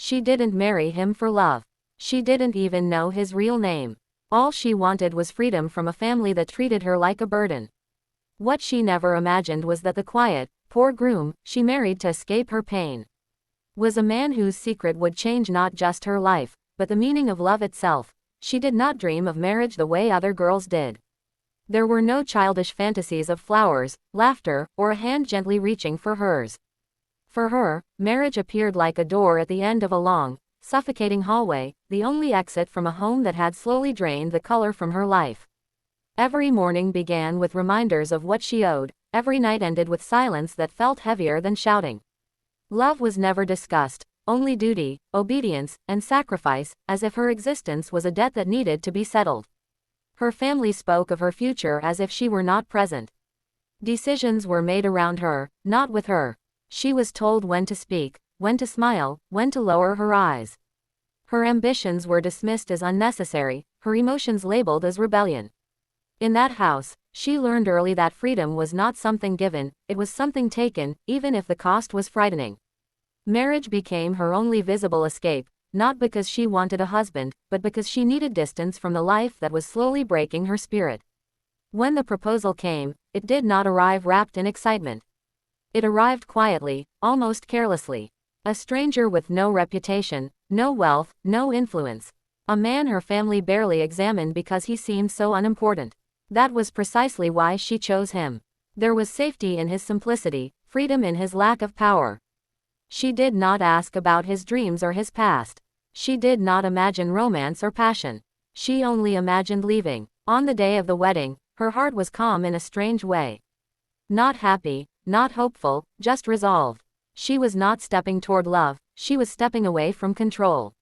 She didn't marry him for love. She didn't even know his real name. All she wanted was freedom from a family that treated her like a burden. What she never imagined was that the quiet, poor groom she married to escape her pain was a man whose secret would change not just her life, but the meaning of love itself. She did not dream of marriage the way other girls did. There were no childish fantasies of flowers, laughter, or a hand gently reaching for hers. For her, marriage appeared like a door at the end of a long, suffocating hallway, the only exit from a home that had slowly drained the color from her life. Every morning began with reminders of what she owed, every night ended with silence that felt heavier than shouting. Love was never discussed, only duty, obedience, and sacrifice, as if her existence was a debt that needed to be settled. Her family spoke of her future as if she were not present. Decisions were made around her, not with her. She was told when to speak, when to smile, when to lower her eyes. Her ambitions were dismissed as unnecessary, her emotions labeled as rebellion. In that house, she learned early that freedom was not something given, it was something taken, even if the cost was frightening. Marriage became her only visible escape, not because she wanted a husband, but because she needed distance from the life that was slowly breaking her spirit. When the proposal came, it did not arrive wrapped in excitement. It arrived quietly, almost carelessly. A stranger with no reputation, no wealth, no influence. A man her family barely examined because he seemed so unimportant. That was precisely why she chose him. There was safety in his simplicity, freedom in his lack of power. She did not ask about his dreams or his past. She did not imagine romance or passion. She only imagined leaving. On the day of the wedding, her heart was calm in a strange way. Not happy, not hopeful, just resolved. She was not stepping toward love, she was stepping away from control.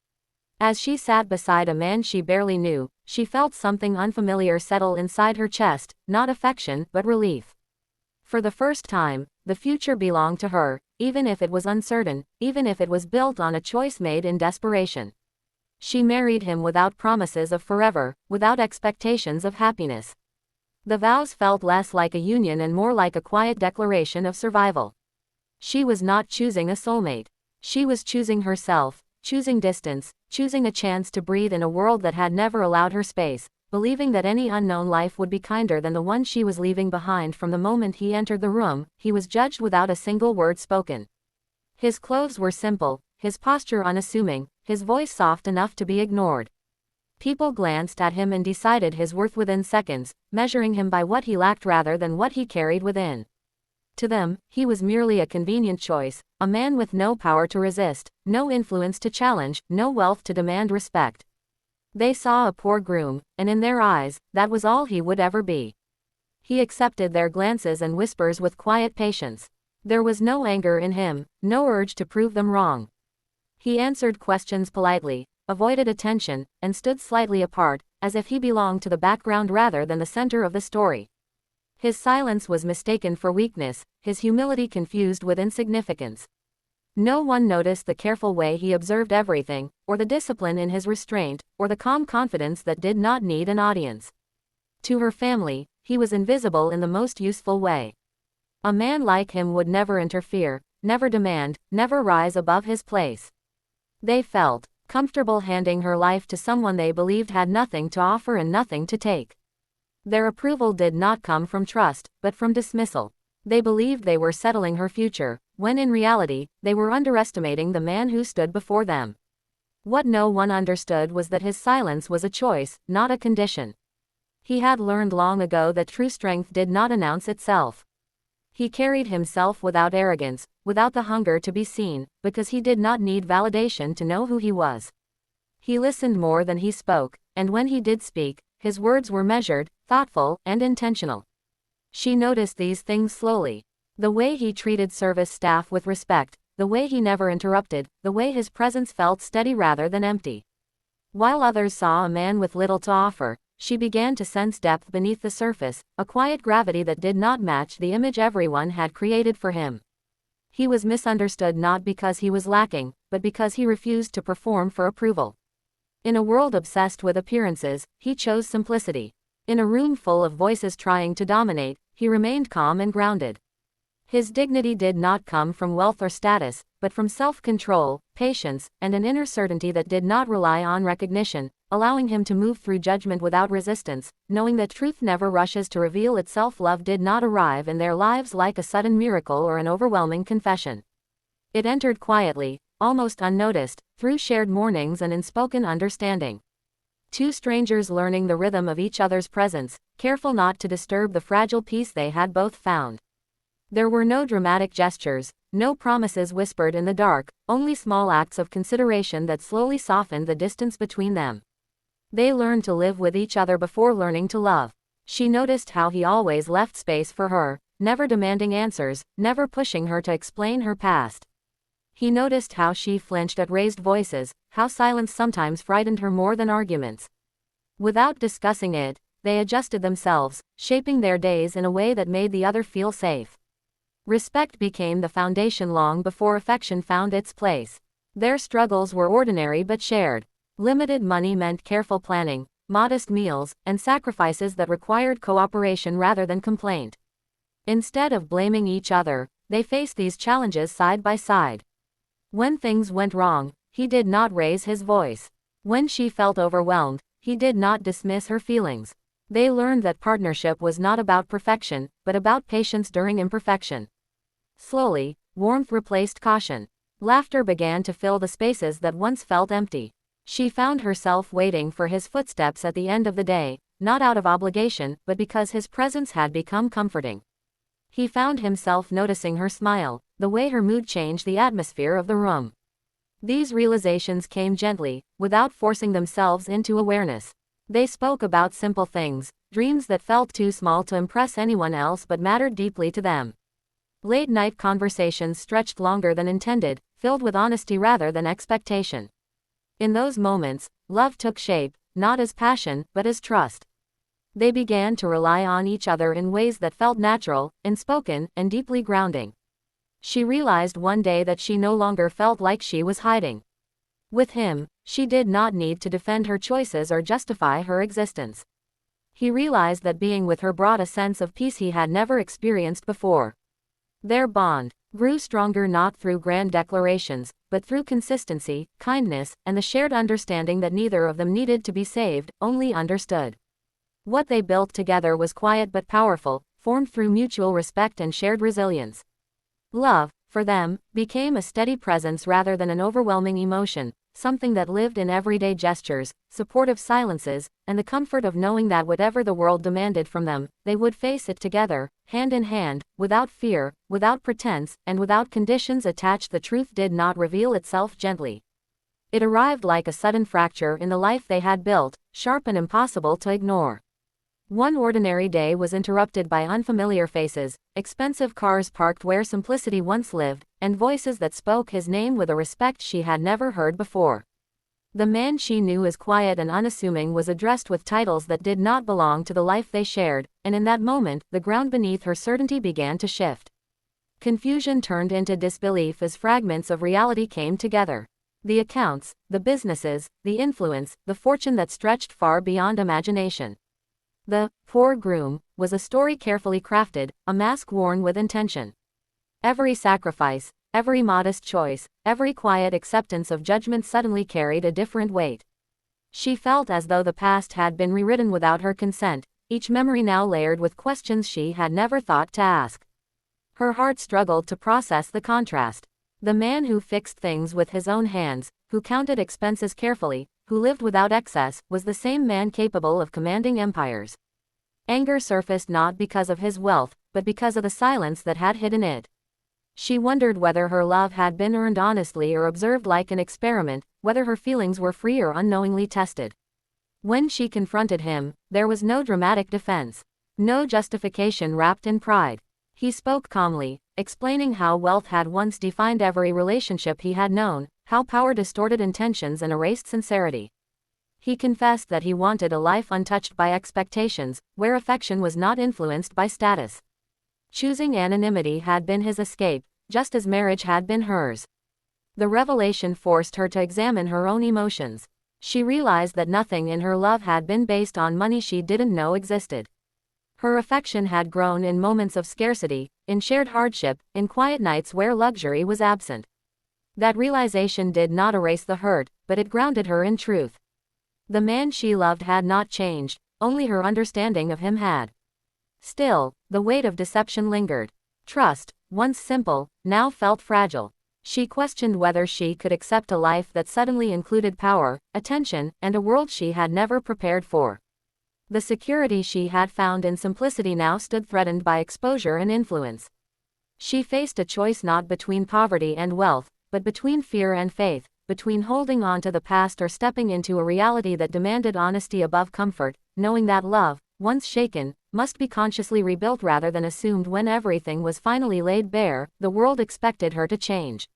As she sat beside a man she barely knew, she felt something unfamiliar settle inside her chest, not affection, but relief. For the first time, the future belonged to her, even if it was uncertain, even if it was built on a choice made in desperation. She married him without promises of forever, without expectations of happiness. The vows felt less like a union and more like a quiet declaration of survival. She was not choosing a soulmate. She was choosing herself, choosing distance, choosing a chance to breathe in a world that had never allowed her space, believing that any unknown life would be kinder than the one she was leaving behind. From the moment he entered the room, he was judged without a single word spoken. His clothes were simple, his posture unassuming, his voice soft enough to be ignored. People glanced at him and decided his worth within seconds, measuring him by what he lacked rather than what he carried within. To them, he was merely a convenient choice, a man with no power to resist, no influence to challenge, no wealth to demand respect. They saw a poor groom, and in their eyes, that was all he would ever be. He accepted their glances and whispers with quiet patience. There was no anger in him, no urge to prove them wrong. He answered questions politely, avoided attention, and stood slightly apart, as if he belonged to the background rather than the center of the story. His silence was mistaken for weakness, his humility confused with insignificance. No one noticed the careful way he observed everything, or the discipline in his restraint, or the calm confidence that did not need an audience. To her family, he was invisible in the most useful way. A man like him would never interfere, never demand, never rise above his place. They felt comfortable handing her life to someone they believed had nothing to offer and nothing to take. Their approval did not come from trust, but from dismissal. They believed they were settling her future, when in reality, they were underestimating the man who stood before them. What no one understood was that his silence was a choice, not a condition. He had learned long ago that true strength did not announce itself. He carried himself without arrogance, without the hunger to be seen, because he did not need validation to know who he was. He listened more than he spoke, and when he did speak, his words were measured, thoughtful, and intentional. She noticed these things slowly. The way he treated service staff with respect, the way he never interrupted, the way his presence felt steady rather than empty. While others saw a man with little to offer, she began to sense depth beneath the surface, a quiet gravity that did not match the image everyone had created for him. He was misunderstood not because he was lacking, but because he refused to perform for approval. In a world obsessed with appearances, he chose simplicity. In a room full of voices trying to dominate, he remained calm and grounded. His dignity did not come from wealth or status, but from self-control, patience, and an inner certainty that did not rely on recognition, allowing him to move through judgment without resistance, knowing that truth never rushes to reveal itself. Love did not arrive in their lives like a sudden miracle or an overwhelming confession. It entered quietly, almost unnoticed, through shared mornings and unspoken understanding. Two strangers learning the rhythm of each other's presence, careful not to disturb the fragile peace they had both found. There were no dramatic gestures, no promises whispered in the dark, only small acts of consideration that slowly softened the distance between them. They learned to live with each other before learning to love. She noticed how he always left space for her, never demanding answers, never pushing her to explain her past. He noticed how she flinched at raised voices, how silence sometimes frightened her more than arguments. Without discussing it, they adjusted themselves, shaping their days in a way that made the other feel safe. Respect became the foundation long before affection found its place. Their struggles were ordinary but shared. Limited money meant careful planning, modest meals, and sacrifices that required cooperation rather than complaint. Instead of blaming each other, they faced these challenges side by side. When things went wrong, he did not raise his voice. When she felt overwhelmed, he did not dismiss her feelings. They learned that partnership was not about perfection, but about patience during imperfection. Slowly, warmth replaced caution. Laughter began to fill the spaces that once felt empty. She found herself waiting for his footsteps at the end of the day, not out of obligation, but because his presence had become comforting. He found himself noticing her smile, the way her mood changed the atmosphere of the room. These realizations came gently, without forcing themselves into awareness. They spoke about simple things, dreams that felt too small to impress anyone else but mattered deeply to them. Late-night conversations stretched longer than intended, filled with honesty rather than expectation. In those moments, love took shape, not as passion, but as trust. They began to rely on each other in ways that felt natural, unspoken, and deeply grounding. She realized one day that she no longer felt like she was hiding. With him, she did not need to defend her choices or justify her existence. He realized that being with her brought a sense of peace he had never experienced before. Their bond grew stronger not through grand declarations, but through consistency, kindness, and the shared understanding that neither of them needed to be saved, only understood. What they built together was quiet but powerful, formed through mutual respect and shared resilience. Love, for them, became a steady presence rather than an overwhelming emotion, something that lived in everyday gestures, supportive silences, and the comfort of knowing that whatever the world demanded from them, they would face it together, hand in hand, without fear, without pretense, and without conditions attached. The truth did not reveal itself gently. It arrived like a sudden fracture in the life they had built, sharp and impossible to ignore. One ordinary day was interrupted by unfamiliar faces, expensive cars parked where simplicity once lived, and voices that spoke his name with a respect she had never heard before. The man she knew as quiet and unassuming was addressed with titles that did not belong to the life they shared, and in that moment, the ground beneath her certainty began to shift. Confusion turned into disbelief as fragments of reality came together. The accounts, the businesses, the influence, the fortune that stretched far beyond imagination. The poor groom was a story carefully crafted, a mask worn with intention. Every sacrifice, every modest choice, every quiet acceptance of judgment suddenly carried a different weight. She felt as though the past had been rewritten without her consent, each memory now layered with questions she had never thought to ask. Her heart struggled to process the contrast. The man who fixed things with his own hands, who counted expenses carefully, who lived without excess, was the same man capable of commanding empires. Anger surfaced not because of his wealth, but because of the silence that had hidden it. She wondered whether her love had been earned honestly or observed like an experiment, whether her feelings were free or unknowingly tested. When she confronted him, there was no dramatic defense, no justification wrapped in pride. He spoke calmly, explaining how wealth had once defined every relationship he had known, how power distorted intentions and erased sincerity. He confessed that he wanted a life untouched by expectations, where affection was not influenced by status. Choosing anonymity had been his escape, just as marriage had been hers. The revelation forced her to examine her own emotions. She realized that nothing in her love had been based on money she didn't know existed. Her affection had grown in moments of scarcity, in shared hardship, in quiet nights where luxury was absent. That realization did not erase the hurt, but it grounded her in truth. The man she loved had not changed, only her understanding of him had. Still, the weight of deception lingered. Trust, once simple, now felt fragile. She questioned whether she could accept a life that suddenly included power, attention, and a world she had never prepared for. The security she had found in simplicity now stood threatened by exposure and influence. She faced a choice not between poverty and wealth, but between fear and faith, between holding on to the past or stepping into a reality that demanded honesty above comfort, knowing that love, once shaken, must be consciously rebuilt rather than assumed. When everything was finally laid bare, the world expected her to change.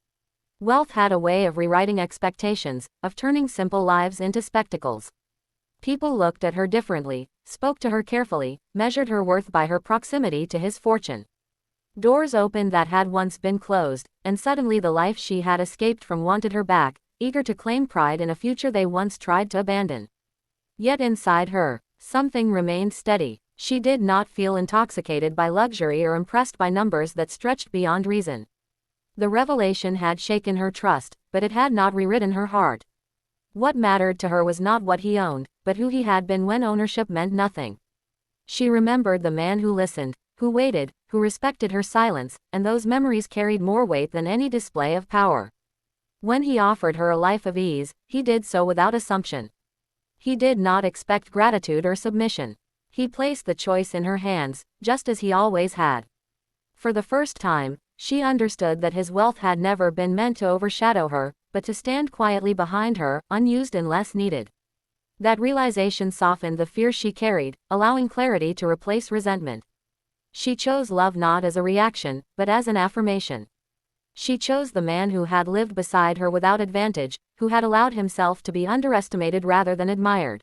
Wealth had a way of rewriting expectations, of turning simple lives into spectacles. People looked at her differently, spoke to her carefully, measured her worth by her proximity to his fortune. Doors opened that had once been closed, and suddenly the life she had escaped from wanted her back, eager to claim pride in a future they once tried to abandon. Yet inside her, something remained steady. She did not feel intoxicated by luxury or impressed by numbers that stretched beyond reason. The revelation had shaken her trust, but it had not rewritten her heart. What mattered to her was not what he owned, but who he had been when ownership meant nothing. She remembered the man who listened, who waited, who respected her silence, and those memories carried more weight than any display of power. When he offered her a life of ease, he did so without assumption. He did not expect gratitude or submission. He placed the choice in her hands, just as he always had. For the first time, she understood that his wealth had never been meant to overshadow her, but to stand quietly behind her, unused unless needed. That realization softened the fear she carried, allowing clarity to replace resentment. She chose love not as a reaction, but as an affirmation. She chose the man who had lived beside her without advantage, who had allowed himself to be underestimated rather than admired.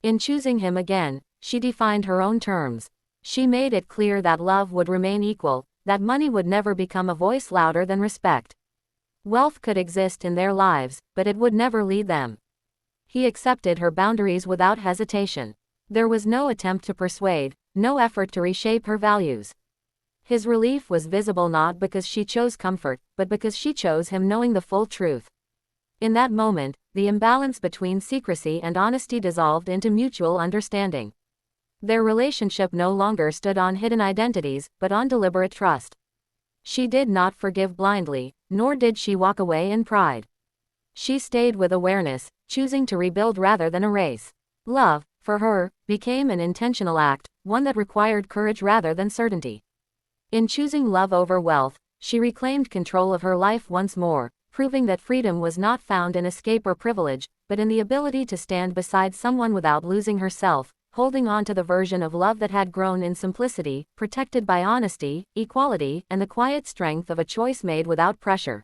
In choosing him again, she defined her own terms. She made it clear that love would remain equal, that money would never become a voice louder than respect. Wealth could exist in their lives, but it would never lead them. He accepted her boundaries without hesitation. There was no attempt to persuade, no effort to reshape her values. His relief was visible not because she chose comfort, but because she chose him knowing the full truth. In that moment, the imbalance between secrecy and honesty dissolved into mutual understanding. Their relationship no longer stood on hidden identities, but on deliberate trust. She did not forgive blindly, nor did she walk away in pride. She stayed with awareness, choosing to rebuild rather than erase. Love, for her, became an intentional act, one that required courage rather than certainty. In choosing love over wealth, she reclaimed control of her life once more, proving that freedom was not found in escape or privilege, but in the ability to stand beside someone without losing herself, holding on to the version of love that had grown in simplicity, protected by honesty, equality, and the quiet strength of a choice made without pressure.